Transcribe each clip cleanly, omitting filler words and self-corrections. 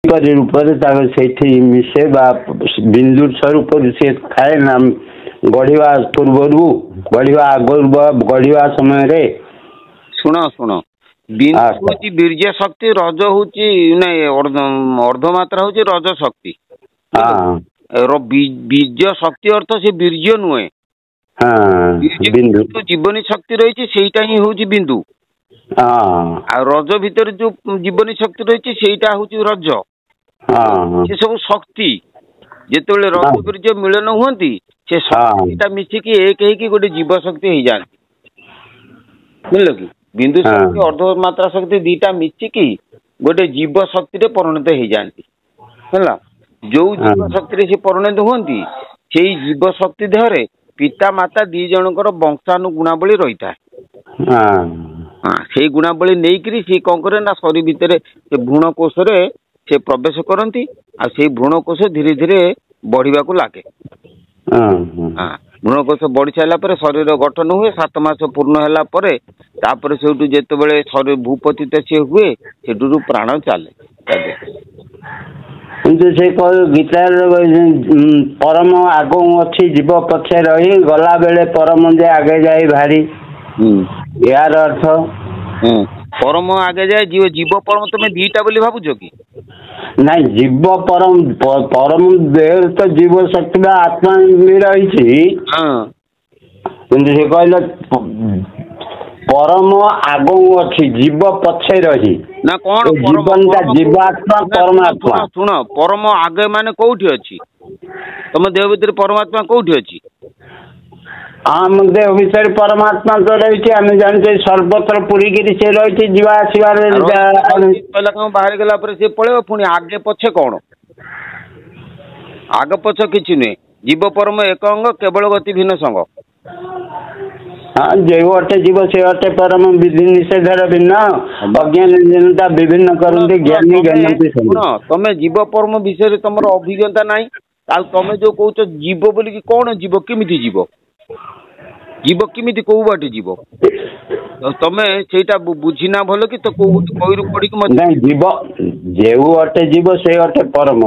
रूप से मिसे बिंदु स्वरूप से थाए ना गढ़ा पूर्व गढ़ा आगु गढ़ा समय शुण शुण बिंदु हूँ बीर्य शक्ति रज हूँ अर्धमात्रा हूँ रज शक्ति बीज शक्ति अर्थ से बीर्य नुहे बिंदु जीवनी शक्ति रही सेटा ही हूँ बिंदु आ रज भितर जो जीवनी शक्ति रही सेटा हूँ रज से सब शक्ति जिते रज बीर्य मिलन हुआ से शक्ति मिसिकी एक है गोटे जीव शक्ति हो जाती बुझल कि बिंदु शक्ति अर्धमात्रा शक्ति दीटा मिसिकी गोटे जीव शक्ति रे परिणत हो जाती है जो जीव शक्ति से परिणत हुआ से जीव शक्ति देहरे पिता माता दी जनकर वंशानुगुणावली रही था से गुणावली नहीं सी कौन करे ना शरीर भितर से भ्रूणकोश से प्रवेश करती आ भ्रूणकोश धीरे धीरे बढ़िया को लगे भ्रूणकोश बढ़ी सारा शरीर गठन हुए 7 मास पूर्ण है से जिते शरीर भूपतित सी हुए से प्राण चले से गीता परम आगो अच्छी जीव पक्षे रही गला बेले परम जे आगे जाए भारी यार अर्थ परम आगे जाए जीव जीव परम तुम्हें दीटा बोली भावुच कि नहीं जीव परम परम देह तो जीव शक्ति आत्मा भी रही कहले परम आगो अच्छी जीव पक्षे रही ना कौन जीवन का जीवात्मा परमात्मा शुण परम आगे माने कौटी अच्छी तुम देह भीतर परमात्मा कौटी अच्छी आम देह भीतर परमात्मा तो रही आम जानते सर्वत्र पूरी गिरी से रही जीवा बाहर गला से पड़े पुणी आगे पछे कौन आगे पछ किसी नुहे जीव परम एक अंग केवल गति भिन्न संग हाँ जो अटे जीव से अटे परम विधि निषेधर भिन्न अज्ञान जनता विभिन्न करते ज्ञानी ज्ञानी तमें जीव परम विषय तुम अभिज्ञता ना तुम जो कौच जीव बोल कौन जीव किमिति जीव जीव किमिति कौ बाटे जीव तमें सेटा बुझीना भल कि तो कई पड़ी नहीं जीव जो अटे जीव से अटे परम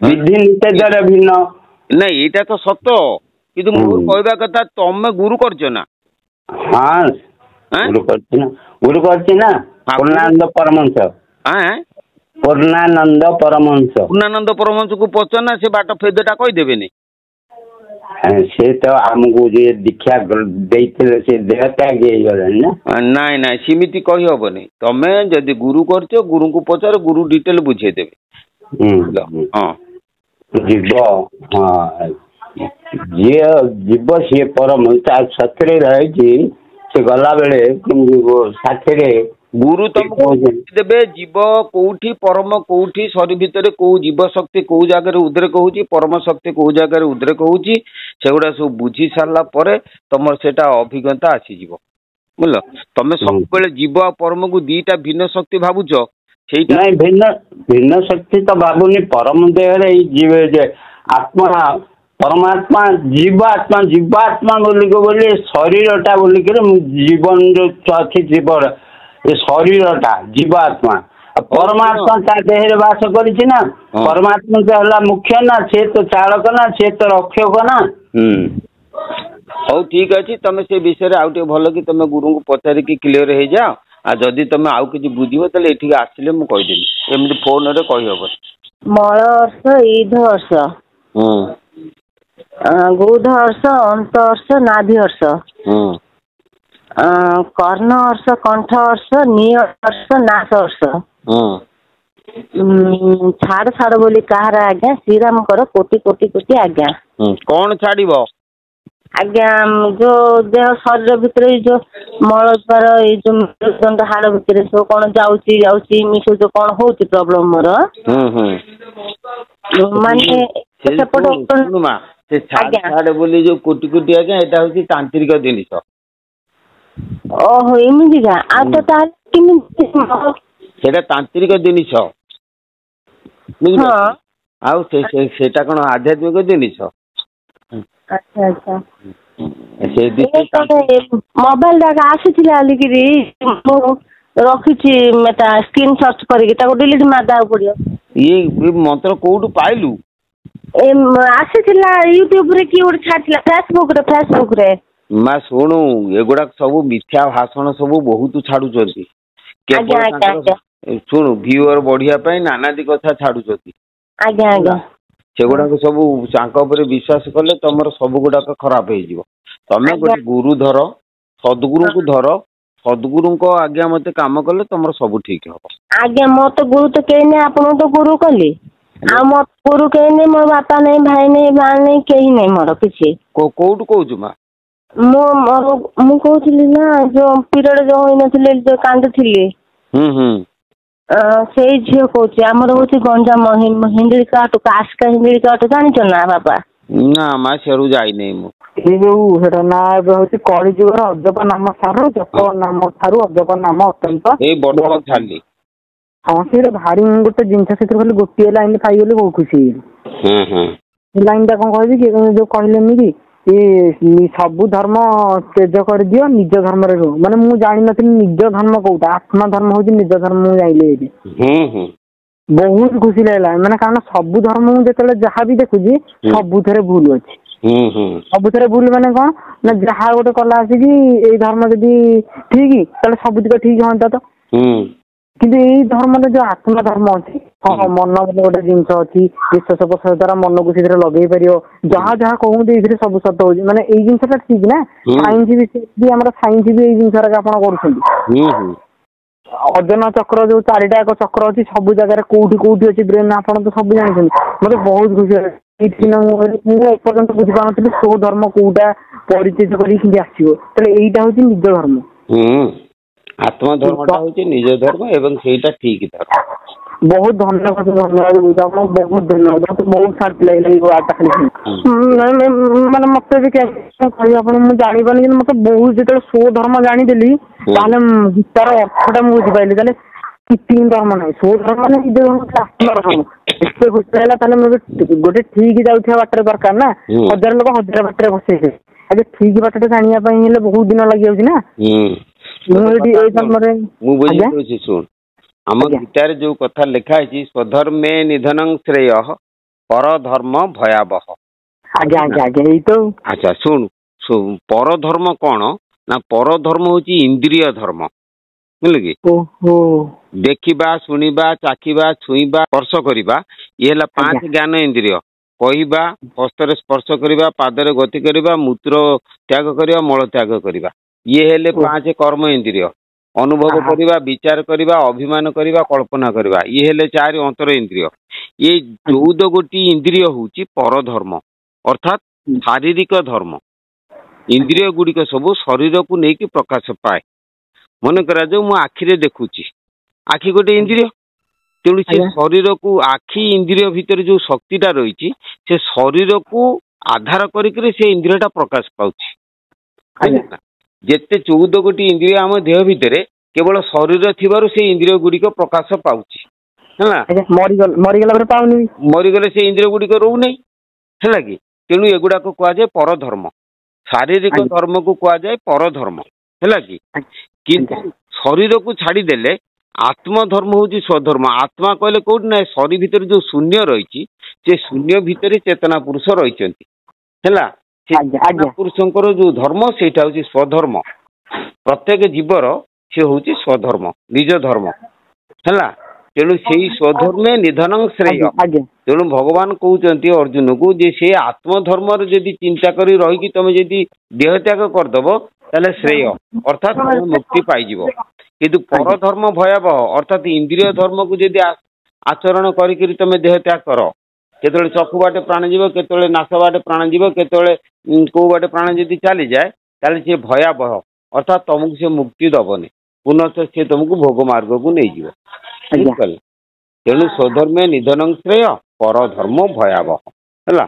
विधि निषेधर भिन्न नहीं यहाँ तो सत कि कहवा कथा तमें गुरु करछ ना हाँ गुरु करती ना पूर्णानंद परमहंस पूर्णानंद परमहंस पूर्णानंद परमहंस को पचार से बाट फेदटा कहीदेवे से तो आमको जे दीक्षा देते से देह त्याग ना नाई ना सीमिति कही हेनी तमें जदि गुरु करछ गुरु को पचार गुरु डिटेल बुझेदेवे हाँ जीव हाँ ये जीव सी परम साथी रही से गला बेले साथी गुरु तुमको देवे जीव कौटी परम कौटी शरीर भितर कौ जीव शक्ति कौ जगह उद्रेक होची परम शक्ति कौ जगह उद्रेक होची सेगुड़ा सब बुझी सारा पर तुम सेटा अभिज्ञता आसीज बुझल तुम सब जीव आ परम को दीटा भिन्न शक्ति भावुच नहीं भिन्न भिन्न शक्ति तो भावुनी परम देह जीव आत्मा परमात्मा जीवात्मा जीवात्मा बोलिक शरीरटा बोलिक जीवन जो अच्छी जीव ये शरीरटा जीवात्मा परमात्मा ता देह वास करिछि ना परमात्मा तो हला मुख्य ना से तो चालक ना से तो रक्षक ना हौ ठीक अच्छे तुम से विषय आउटे भल कि तुम गुरु को पचारि कि क्लियर हो जाओ आ जदि तुम आउ कि बुझिबो तले एठी आसिले मु कहि देबी एमति फोन रे कहि हबो मळ अर्थ ईध अर्थ गूढ़ अर्थ अंत अर्थ नाभि अर्थ कर्ण अर्थ कंठ अर्थ नी अर्थ नाश अर्थ छाड़ छाड़ बोली कहार आज्ञा श्रीराम कर कोटि कोटि कोटि आज्ञा कौन छाड़ब आज्ञा जो देह शरीर भितर जो मल द्वार जो मेरुदंड हाड़ भितर सब कौन जाऊँगी मिसु जो कौन हो प्रॉब्लम मोर माने छाड़ बोली जो कोटि कोटि आज्ञा एटा होची तांत्रिक जिनिस ओहो एमती का सेटा तांत्रिक जिनिस आउ सेटा कौन आध्यात्मिक जिनिस अच्छा अच्छा मोबाइल डाक आसी रखी स्क्रीन सर्च करके डिलीट मारदा पड़ो ये मंत्र कोउठु पाइलु? ଆସିଥିଲା ୟୁଟ୍ୟୁବ ରେ କିଏ ଗୋଟେ ଛାଡିଥିଲା ଫେସବୁକ ରେ ମା ଶୁଣୁ ଏଗୁଡା ସବୁ ମିଥ୍ୟା ଭାଷଣ ସବୁ ବହୁତ ଛାଡୁଛନ୍ତି। ଶୁଣୁ ଭିଉଅର ବଢିବା ପାଇଁ ନାନାଦି କଥା ଛାଡୁଛନ୍ତି। ଆଜ୍ଞା ଆଜ୍ଞା ସେଗୁଡାକ ସବୁ ତାଙ୍କ ଉପରେ ବିଶ୍ୱାସ କଲେ ତମର ସବୁ ଗୁଡାକ ଖରାପ ହେଇଯିବ। ତମେ ଗୋଟେ ଗୁରୁ ଧର, ସଦ୍ଗୁରୁଙ୍କୁ ଧର, ସଦ୍ଗୁରୁଙ୍କ ଆଜ୍ଞା ମତେ କାମ କଲେ ତମର ସବୁ ଠିକ ହବ। ଆଜ୍ଞା ମୋ ତ ଗୁରୁ ତ କେହି ନାହିଁ, ଆପଣଙ୍କୁ ତ ଗୁରୁ କଲି। ଆଉ ମୋ ଗୁରୁ କେହି ନାହିଁ, ମୋ ବାପା ନାହିଁ, ଭାଇ ନାହିଁ, ମା ନାହିଁ, କେହି ନାହିଁ ମୋର କିଛି। କୋଉଠୁ କହୁଛୁ ମା? ମୁଁ କହୁଥିଲି ନା ଯୋଉ ପିରିୟଡ଼ ଯୋଉ ହେଇନଥିଲେ ଯୋଉ କାନ୍ଦୁଥିଲି ସେଇ ଝିଅ କହୁଛି। ଆମର ହଉଛି ଗଞ୍ଜାମ ହିଞ୍ଜିଳିକାଟୁ ଆସ୍କା ହିଞ୍ଜିଳିକାଟୁ ଜାଣିଛ ନା ବାପା? ନା ମା ସିଆଡୁ ଯାଇନେଇ ମୁଁ। ଏଇ ଯୋଉ ସେଟା ନା ଏବେ ହଉଛି କଳିଯୁଗର ଅଜବ ନାମ ଠାରୁ ଜପ ନାମ ଠାରୁ ଅଜବ ନାମ ଅତ୍ୟନ୍ତ ଏଇ ବଡ ଛାଡିଲି। ହଁ ସେଇଟା ଭାରି ଗୋଟେ ଜିନିଷ, ସେଥିରୁ ଖାଲି ଗୋଟିଏ ଲାଇନ ପାଇଗଲି ବହୁତ ଖୁସି ହେଇଗଲି। ସେ ଲାଇନ ଟା କଣ କହିବି କି ଯୋଉ କହିଲେନି କି ସବୁ ଧର୍ମ ତ୍ୟାଗ କରିଦିଅ ନିଜ ଧର୍ମରେ ରୁହ। ମାନେ ମୁଁ ଜାଣିନଥିଲି ନିଜ ଧର୍ମ କୋଉଟା, ଆତ୍ମା ଧର୍ମ ହଉଛି ନିଜ ଧର୍ମ। ମୁଁ ଜାଣିଲି ଏଇଠି ବହୁତ ଖୁସି ଲାଗିଲା। ମାନେ କାରଣ ସବୁ ଧର୍ମ ମୁଁ ଯେତେବେଳେ ଯାହା ବି ଦେଖୁଛି ସବୁଥିରେ ଭୁଲ ଅଛି। ସବୁଥିରେ ଭୁଲ ମାନେ କଣ ନା ଯାହା ଗୋଟେ କଲା ଆସିକି ଏଇ ଧର୍ମ ଯଦି ଠିକ ତାହେଲେ ସବୁତିକ ଠିକ ହୁଅନ୍ତା ତ। କିନ୍ତୁ ଏଇ ଧର୍ମରେ ଯୋଉ ଆତ୍ମା ଧର୍ମ ଅଛି, ହଁ ମନ ବୋଲି ଗୋଟେ ଜିନିଷ ଅଛି, ବିଶ୍ୱାସ ପ୍ରଶ୍ୱାସ ଦ୍ଵାରା ମନକୁ ସେଥିରେ ଲଗେଇ ପାରିବ। ଯାହା ଯାହା କହନ୍ତି ଏଇଥିରେ ସବୁ ସତ ହଉଛି। ମାନେ ଏଇ ଜିନିଷଟା ଠିକ ନା, ସାଇନ୍ସ ବି ଆମର ସାଇନ୍ସ ବି ଏଇ ଜିନିଷଟା ଆପଣ କରୁଛନ୍ତି। ଅଜନ ଚକ୍ର ଯୋଉ 4ଟା ଏକ ଚକ୍ର ଅଛି, ସବୁ ଜାଗାରେ କୋଉଠି କୋଉଠି ଅଛି ବ୍ରେନ ଆପଣ ତ ସବୁ ଜାଣିଛନ୍ତି। ମତେ ବହୁତ ଖୁସି ଲାଗେ। ମୁଁ ଏପର୍ଯ୍ୟନ୍ତ ବୁଝିପାରୁନଥିଲି କୋଉ ଧର୍ମ କୋଉଟା ପରିଚିତ କରିକି କେମିତି ଆସିବ। ତାହେଲେ ଏଇଟା ହଉଛି ନିଜ ଧର୍ମ। ଆତ୍ମ ଧର୍ମଟା ହଉଛି ନିଜ ଧର୍ମ ଏବଂ ସେଇଟା ଠିକ ଧର୍ମ। ବହୁତ ଧନ୍ୟବାଦ ଆପଣଙ୍କୁ ବହୁତ ଧନ୍ୟବାଦ। ମତେ ବହୁତ ଶାନ୍ତି ଲାଗିଲା ଏଇ ୱାର୍ଡଟା ଖାଲି। ମାନେ ମତେ ବି କହିବି ଆପଣ ମୁଁ ଜାଣିପାରୁନି, କିନ୍ତୁ ମତେ ବହୁତ ଯେତେବେଳେ ସ୍ୱ ଧର୍ମ ଜାଣିଦେଲି ତାହେଲେ ଗୀତାର ଅର୍ଥଟା ମୁଁ ବୁଝିପାରିଲି। ତାହେଲେ କିଛି ଧର୍ମ ନାହିଁ, ସ୍ୱ ଧର୍ମ ମାନେ ନିଜ ଧର୍ମ ଆତ୍ମା ଧର୍ମ। ଏତେ ଖୁସି ଲାଗିଲା। ତାହେଲେ ମୁଁ ଗୋଟେ ଠିକ ଯାଉଥିବା ବାଟରେ ଦରକାର ନା, 1000 ଲୋକ 1000 ବାଟରେ ବସେଇছে। ଏବେ ଠିକ ବାଟଟା ଜାଣିବା ପାଇଁ ହେଲେ ବହୁତ ଦିନ ଲାଗିଯାଉଛି ନା। ମୁଁ ବୁଝିପାରୁଛି। ଶୁଣ, ଆମ ଗୀତାରେ ଯୋଉ କଥା ଲେଖା ହେଇଛି ସ୍ୱଧର୍ମେ ନିଧନଂ ଶ୍ରେୟ ପର ଧର୍ମ ଭୟାବହ। ଆଚ୍ଛା ଶୁଣୁ, ପର ଧର୍ମ କଣ ନା, ପର ଧର୍ମ ହଉଛି ଇନ୍ଦ୍ରିୟ ଧର୍ମ। ବୁଝିଲେ କି? ଦେଖିବା, ଶୁଣିବା, ଚାଖିବା, ଛୁଇଁବା, ସ୍ପର୍ଶ କରିବା, ଇଏ ହେଲା 5 ଜ୍ଞାନ ଇନ୍ଦ୍ରିୟ। କହିବା, ହସ୍ତରେ ସ୍ପର୍ଶ କରିବା, ପାଦରେ ଗତି କରିବା, ମୂତ୍ର ତ୍ୟାଗ କରିବା, ମଳ ତ୍ୟାଗ କରିବା, ଇଏ ହେଲେ 5 କର୍ମ ଇନ୍ଦ୍ରିୟ। ଅନୁଭବ କରିବା, ବିଚାର କରିବା, ଅଭିମାନ କରିବା, କଳ୍ପନା କରିବା, ଇଏ ହେଲେ 4 ଅନ୍ତର ଇନ୍ଦ୍ରିୟ। ये 14 ଗୋଟି ଇନ୍ଦ୍ରିୟ ହଉଛି ପରଧର୍ମ, ଅର୍ଥାତ୍ ଶାରୀରିକ ଧର୍ମ। ଇନ୍ଦ୍ରିୟ ଗୁଡ଼ିକ ସବୁ ଶରୀରକୁ ନେଇକି ପ୍ରକାଶ ପାଏ। ମନେ କରାଯାଉ ମୁଁ ଆଖିରେ ଦେଖୁଛି, ଆଖି ଗୋଟେ ଇନ୍ଦ୍ରିୟ, ତେଣୁ ସେ ଶରୀରକୁ ଆଖି ଇନ୍ଦ୍ରିୟ ଭିତରେ ଯୋଉ ଶକ୍ତିଟା ରହିଛି ସେ ଶରୀରକୁ ଆଧାର କରିକି ସେ ଇନ୍ଦ୍ରିୟଟା ପ୍ରକାଶ ପାଉଛି। ଯେତେ 14 ଗୋଟି ଇନ୍ଦ୍ରିୟ ଆମ ଦେହ ଭିତରେ କେବଳ ଶରୀର ଥିବାରୁ ସେ ଇନ୍ଦ୍ରିୟ ଗୁଡ଼ିକ ପ୍ରକାଶ ପାଉଛି ହେଲା। ମରିଗଲେ ସେ ଇନ୍ଦ୍ରିୟ ଗୁଡ଼ିକ ରହୁନାହିଁ ହେଲା କି। ତେଣୁ ଏଗୁଡ଼ାକ କୁହାଯାଏ ପରଧର୍ମ। ଶାରୀରିକ ଧର୍ମକୁ କୁହାଯାଏ ପରଧର୍ମ ହେଲା କି। କିନ୍ତୁ ଶରୀରକୁ ଛାଡ଼ିଦେଲେ ଆତ୍ମଧର୍ମ ହଉଛି ସ୍ୱଧର୍ମ। ଆତ୍ମା କହିଲେ କୋଉଠି ନା ଶରୀର ଭିତରେ ଯୋଉ ଶୂନ୍ୟ ରହିଛି ସେ ଶୂନ୍ୟ ଭିତରେ ଚେତନା ପୁରୁଷ ରହିଛନ୍ତି ହେଲା। ଚେତନା ପୁରୁଷଙ୍କର ଯୋଉ ଧର୍ମ ସେଇଟା ହଉଛି ସ୍ୱଧର୍ମ। ପ୍ରତ୍ୟେକ ଜୀବର ସେ ହଉଛି ସ୍ୱଧର୍ମ, ନିଜ ଧର୍ମ ହେଲା। ତେଣୁ ସେଇ ସ୍ୱଧର୍ମେ ନିଧନଂ ଶ୍ରେୟ। ତେଣୁ ଭଗବାନ କହୁଛନ୍ତି ଅର୍ଜୁନକୁ ଯେ ସେ ଆତ୍ମଧର୍ମରେ ଯଦି ଚିନ୍ତା କରି ରହିକି ତମେ ଯଦି ଦେହ ତ୍ୟାଗ କରିଦବ ତାହେଲେ ଶ୍ରେୟ, ଅର୍ଥାତ୍ ତମେ ମୁକ୍ତି ପାଇଯିବ। କିନ୍ତୁ ପରଧର୍ମ ଭୟାବହ, ଅର୍ଥାତ୍ ଇନ୍ଦ୍ରିୟ ଧର୍ମକୁ ଯଦି ଆଚରଣ କରିକି ତମେ ଦେହ ତ୍ୟାଗ କର, କେତେବେଳେ ଚକ୍ଷୁ ବାଟେ ପ୍ରାଣ ଯିବ, କେତେବେଳେ ନାଶ ବାଟେ ପ୍ରାଣ ଯିବ, କେତେବେଳେ କୋଉ ବାଟେ ପ୍ରାଣ ଯଦି ଚାଲିଯାଏ ତାହେଲେ ସେ ଭୟାବହ, ଅର୍ଥାତ୍ ତମକୁ ସେ ମୁକ୍ତି ଦବନି, ପୁନଃ ସେ ତମକୁ ଭୋଗ ମାର୍ଗକୁ ନେଇଯିବ। ତେଣୁ ସ୍ୱଧର୍ମେ ନିଧନଂ ଶ୍ରେୟ ପରଧର୍ମ ଭୟାବହ ହେଲା।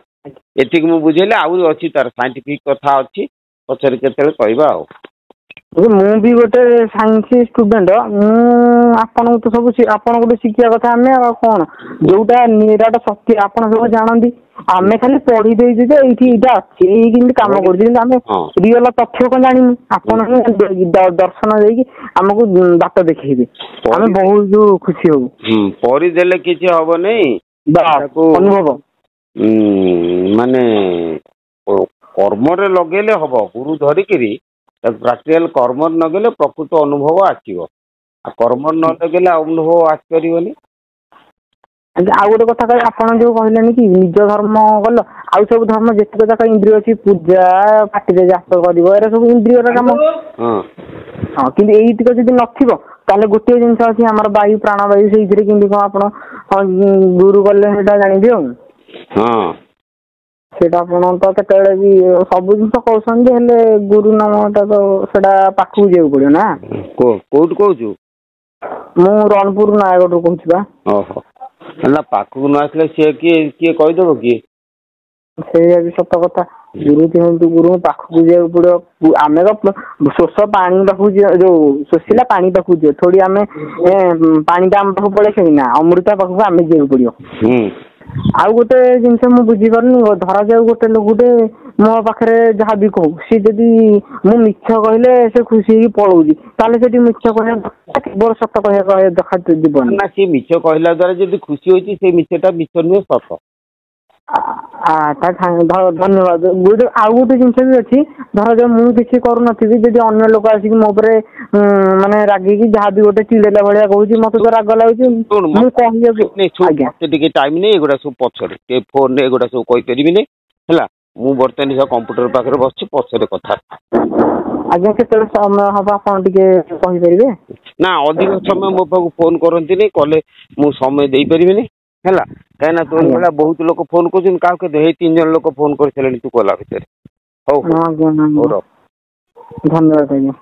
ଏତିକି ମୁଁ ବୁଝେଇଲି, ଆହୁରି ଅଛି ତାର ସାଇଣ୍ଟିଫିକ କଥା ଅଛି, ପଛରେ କେତେବେଳେ କହିବା ଆଉ। ମୁଁ ବି ଗୋଟେ ସାଇନ୍ସ ଷ୍ଟୁଡେଣ୍ଟ। ମୁଁ ଆପଣଙ୍କୁ ତ ସବୁ ଆପଣଙ୍କଠୁ ଶିଖିବା କଥା ଆମେ, ଆଉ କଣ ଯୋଉଟା ନିରାଟ ସତ୍ୟ ଆପଣ ସବୁ ଜାଣନ୍ତି। ଆମେ ଖାଲି ପଢି ଦେଇଛୁ ଯେ ଏଇଠି ଏଇଟା ଅଛି, ଏଇ କେମିତି କାମ କରୁଛି, କିନ୍ତୁ ଆମେ ରିଅଲ ତଥ୍ୟ କଣ ଜାଣିନୁ। ଆପଣ ହିଁ ଦର୍ଶନ ଦେଇକି ଆମକୁ ବାଟ ଦେଖେଇବେ, ଆମେ ବହୁତ ଖୁସି ହବୁ। ପଢିଦେଲେ କିଛି ହବନି, ଅନୁଭବ ମାନେ କର୍ମରେ ଲଗେଇଲେ ହବ। ଗୁରୁ ଧରିକିରି ପ୍ରାକ୍ଟିକାଲ କର୍ମରେ ଲଗେଇଲେ ପ୍ରକୃତ ଅନୁଭବ ଆସିବ। ଆଉ କର୍ମରେ ନ ଲଗେଇଲେ ଅନୁଭବ ଆସିପାରିବନି। ଆଜ୍ଞା ଆଉ ଗୋଟେ କଥା କହିଲେ, ଆପଣ ଯୋଉ କହିଲେନି କି ନିଜ ଧର୍ମ ଗଲ, ଆଉ ସବୁ ଧର୍ମ ଯେତିକ ଯାକ ଇନ୍ଦ୍ରିୟ ଅଛି, ପୂଜା ପାଟିରେ ଜାତ କରିବ, ଏରା ସବୁ ଇନ୍ଦ୍ରିୟର କାମ। ହଁ କିନ୍ତୁ ଏଇତିକ ଯଦି ନଥିବ ତାହେଲେ ଗୋଟିଏ ଜିନିଷ ଅଛି ଆମର ବାୟୁ, ପ୍ରାଣବାୟୁ, ସେଇଥିରେ କେମିତି କଣ ଆପଣ ଗୁରୁ ଗଲେ ସେଇଟା ଜାଣିବି ଆଉ। ସେଇଟା ଆପଣ ତ କେତେବେଳେ ବି ସବୁ ଜିନିଷ କହୁଛନ୍ତି, ହେଲେ ଗୁରୁ ନାମଟା ତ ସେଇଟା ପାଖକୁ ଯିବାକୁ ପଡିବ ନା। କୋଉଠୁ କହୁଛୁ? ମୁଁ ରଣପୁର ନୟାଗଡ଼ରୁ କହୁଛି ବା। ଓହୋ, ନା ପାଖକୁ ନ ଆସିଲେ ସିଏ କିଏ କହିଦବ କିଏ? ସେଇଆ ବି ସତ କଥା। ଗୁରୁ ଯେହେତୁ ଗୁରୁଙ୍କ ପାଖକୁ ଯିବାକୁ ପଡିବ। ଆମେ ତ ଶୋଷ ପାଣି ପାଖକୁ ଯିବା, ଯୋଉ ଶୋଷିଲା ପାଣି ପାଖକୁ ଯିବ, ଥୋଡି ଆମେ ପାଣିଟା ଆମ ପାଖକୁ ପଳେଇ ଆସିବ ନା, ଅମୃତ ପାଖକୁ ଆମେ ଯିବାକୁ ପଡିବ। ଆଉ ଗୋଟେ ଜିନିଷ ମୁଁ ବୁଝିପାରୁନି, ଧରାଯାଉ ଗୋଟେ ଲୋକଟେ ମୋ ପାଖରେ ଯାହା ବି କହୁ, ସିଏ ଯଦି ମୁଁ ମିଛ କହିଲେ ସେ ଖୁସି ହେଇକି ପଳଉଛି, ତାହେଲେ ସେଠି ମିଛ କହିବା କେବଳ ସତ କହିବା ଯିବନି ନା। ସିଏ ମିଛ କହିଲା ଦ୍ୱାରା ଯଦି ଖୁସି ହଉଛି, ସେ ମିଛଟା ମିଛ ନୁହେଁ, ସତ। ଧନ୍ୟବାଦ। ଆଉ ଗୋଟେ ଜିନିଷ ବି ଅଛି, ଧରାଯାଉ ମୁଁ କିଛି କରୁନଥିବି, ଯଦି ଅନ୍ୟ ଲୋକ ଆସିକି ମୋ ଉପରେ ମାନେ ରାଗିକି ଯାହାବି ଗୋଟେ ଚିଡେଇଲା ଭଳିଆ କହୁଛି, ମତେ ତ ରାଗ ଲାଗୁଛି, ମୁଁ କହିବାକୁ ମତେ ଟିକେ ଟାଇମ ନେଇ ଏଗୁଡା ସବୁ ପଛରେ ଟିକେ ଫୋନରେ ଏଗୁଡା ସବୁ କହିପାରିବିନି ହେଲା। ମୁଁ ବର୍ତ୍ତମାନ କମ୍ପ୍ୟୁଟର ପାଖରେ ବସିଛି, ପଛରେ କଥା। ଆଜ୍ଞା କେତେବେଳେ ସମୟ ହବ ଆପଣ ଟିକେ କହିପାରିବେ? ନା ଅଧିକ ସମୟ ମୋ ପାଖକୁ ଫୋନ କରନ୍ତିନି, କଲେ ମୁଁ ସମୟ ଦେଇପାରିବିନି ହେଲା। କାହିଁକିନା ତୋ ଭଳିଆ ବହୁତ ଲୋକ ଫୋନ କରୁଛନ୍ତି, କାହାକୁ ଏଇ 3 ଜଣ ଲୋକ ଫୋନ କରିସାରିଲେଣି ତୁ କଲା ଭିତରେ। ହଉ ଧନ୍ୟବାଦ ଆଜ୍ଞା।